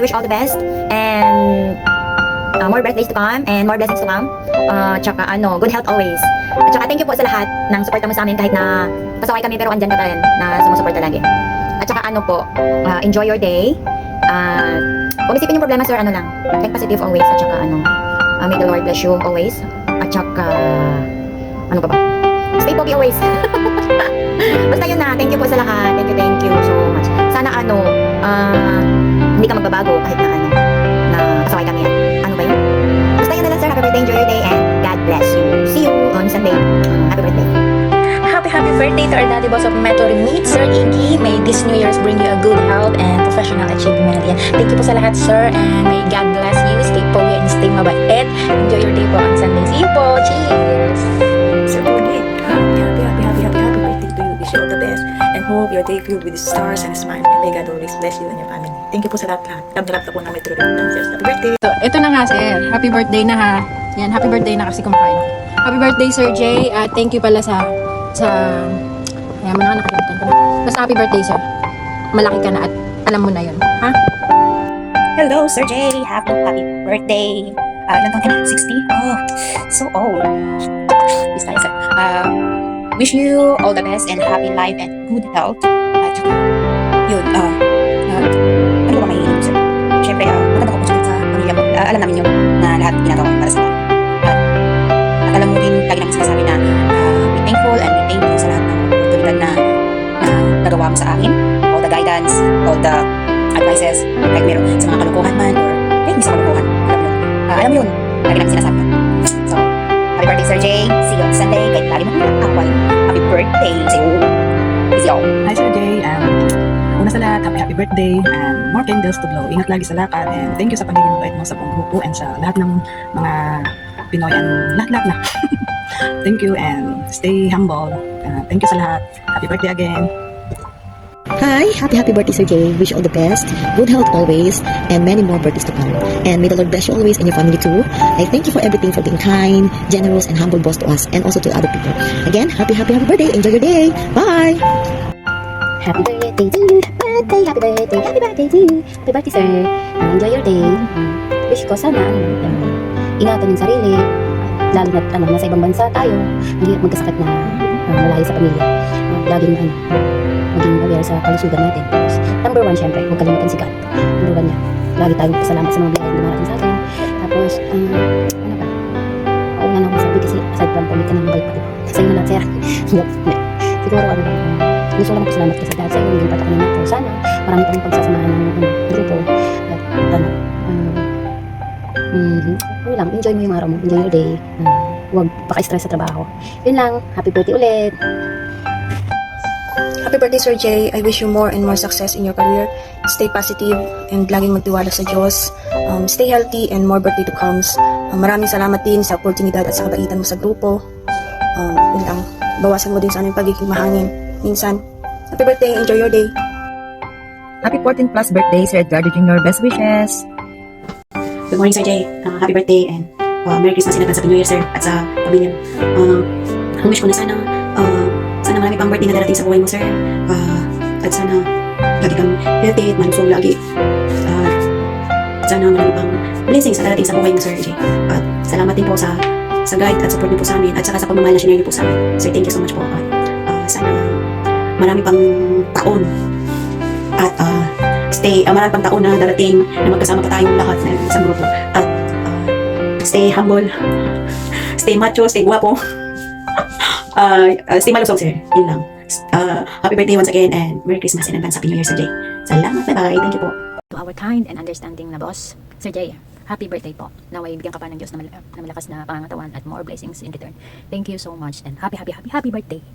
I wish all the best and more birthdays to come and more blessings to come. Tsaka good health always. At tsaka thank you po sa lahat ng suporta mo sa amin kahit na pasaway kami pero andyan ka pa rin na sumusuporta lagi. At tsaka enjoy your day. Kung isipin yung problema sir, lang, think positive always. At tsaka may the Lord bless you always. At tsaka, ano pa ba? Stay pogi always. Basta yun na, thank you po sa lahat. Thank you so much. Sana hindi ka magbabago kahit na pasaway kami yan. Ano ba yun? Basta yun na lang sir, happy birthday, enjoy your day, and God bless you. See you on Sunday. Happy birthday. Happy birthday to our daddy boss of Metro Remit, Sir Iggy. May this New Year's bring you a good health and professional achievement. Yan. Thank you po sa lahat, sir, and may God bless you. Stay pogi and stay mabait. Enjoy your day po on Sunday. See you po. Cheers! Sir Pogi, happy birthday to you. Wish you all the best and hope your day filled with stars and smile. And may God always bless you and your family. Thank you po sa lahat. Love na po na Metro Remit. Happy birthday! So, ito na nga sir. Happy birthday na ha. Yan, happy birthday na kasi kumakain. Happy birthday Sir Jay. Thank you pala sa ayan mo na, nakalimutan ko na. Basta happy birthday sir. Malaki ka na at alam mo na yun. Ha? Hello, Sir Jay. Happy birthday. Ilan taon ka na? 60? Oh, so old. This time, sir. Wish you all the best and happy life and good health. Tsaka, yun, ano ba mahihiling, sir? Siyempre, matanda ko po sa pamilya mo. Alam namin yun na lahat ginagawa ko para sa mga. At alam mo din, lagi namin sinasabi na be thankful and be thankful sa lahat ng oportunidad na nagawa mo sa akin. All the guidance, all the advices, like meron sa mga kalukuhan man or kahit hindi sa kalukuhan. Alam mo yun, lagi namin sinasabi yun. So, happy birthday Sir Jay. See you on Sunday. Kahit lagi mo kong awal. Happy birthday sa iyo. Peace out. Hi Sir Jay. Una sa lahat, happy birthday and more candles to blow. Ingat lagi sa lakad and thank you sa pagiging mabait mo sa buong grupo and sa lahat ng mga Pinoy and lahat na. Thank you and stay humble. Thank you sa lahat. Happy birthday again. Hi, happy birthday Sir Jay. Wish you all the best, good health always, and many more birthdays to come. And may the Lord bless you always and your family too. I thank you for everything, for being kind, generous, and humble boss to us and also to other people. Again, happy birthday. Enjoy your day. Bye. Happy birthday to you, happy birthday to you, happy birthday sir. Enjoy your day. Wish ko sana, ingatan yung sarili, lalo na nasa ibang bansa tayo, ang hirap magkasakit na malayo sa pamilya. Laging maging aware sa kalusugan natin. Number one, syempre, huwag kalimutan si God. Number one niya. Lagi tayong pasalamat sa mga biyaya na dumarating sa atin. Tapos, ano ba? Oo nga nang masabi kasi aside from pamilya ka ng mabait pa, diba? Sa'yo na lang, sir. Siguro, gusto lang pasalamat ka sa dahil sa'yo, hindi pa ito kanina. So, sana, marami tayong pagsasamahan ng grupo. At, lang, enjoy mo yung araw mo. Enjoy your day. Huwag paka-stress sa trabaho. Yun lang. Happy birthday ulit. Happy birthday Sir Jay. I wish you more and more success in your career. Stay positive and laging magtiwala sa Diyos. Stay healthy and more birthday to comes. Maraming salamat din sa oportunidad at sa kabaitan mo sa grupo. Yun lang. Bawasan mo din sa aming pagiging mahangin. Minsan. Happy birthday. Enjoy your day. Happy 14th plus birthday, Sir Edgardo Jr. Best wishes. Good morning, Sir Jay. Happy birthday and Merry Christmas in advance. Happy New Year, sir, at sa pamilya. Ang wish ko na sana marami pang birthday na darating sa buhay mo, sir. At sana lagi kang healthy at malusog lagi. At sana marami pang blessings na darating sa buhay mo, Sir Jay. At salamat din po sa guide at support niyo po sa amin at saka sa pagmamahal na sinare niyo po sa amin. Sir, thank you so much po. At sana marami pang taon at marami pang taon na darating na magkasama pa tayong lahat na isang grupo. At stay humble, stay macho, stay guwapo, stay malusog, sir. Yun lang. Happy birthday once again and Merry Christmas in advance. Happy New Year, Sir Jay. Salamat, bye-bye. Thank you po. To our kind and understanding na boss, Sir Jay, happy birthday po. Naway bigyan ka pa ng Diyos na malakas na pangangatawan at more blessings in return. Thank you so much and happy birthday.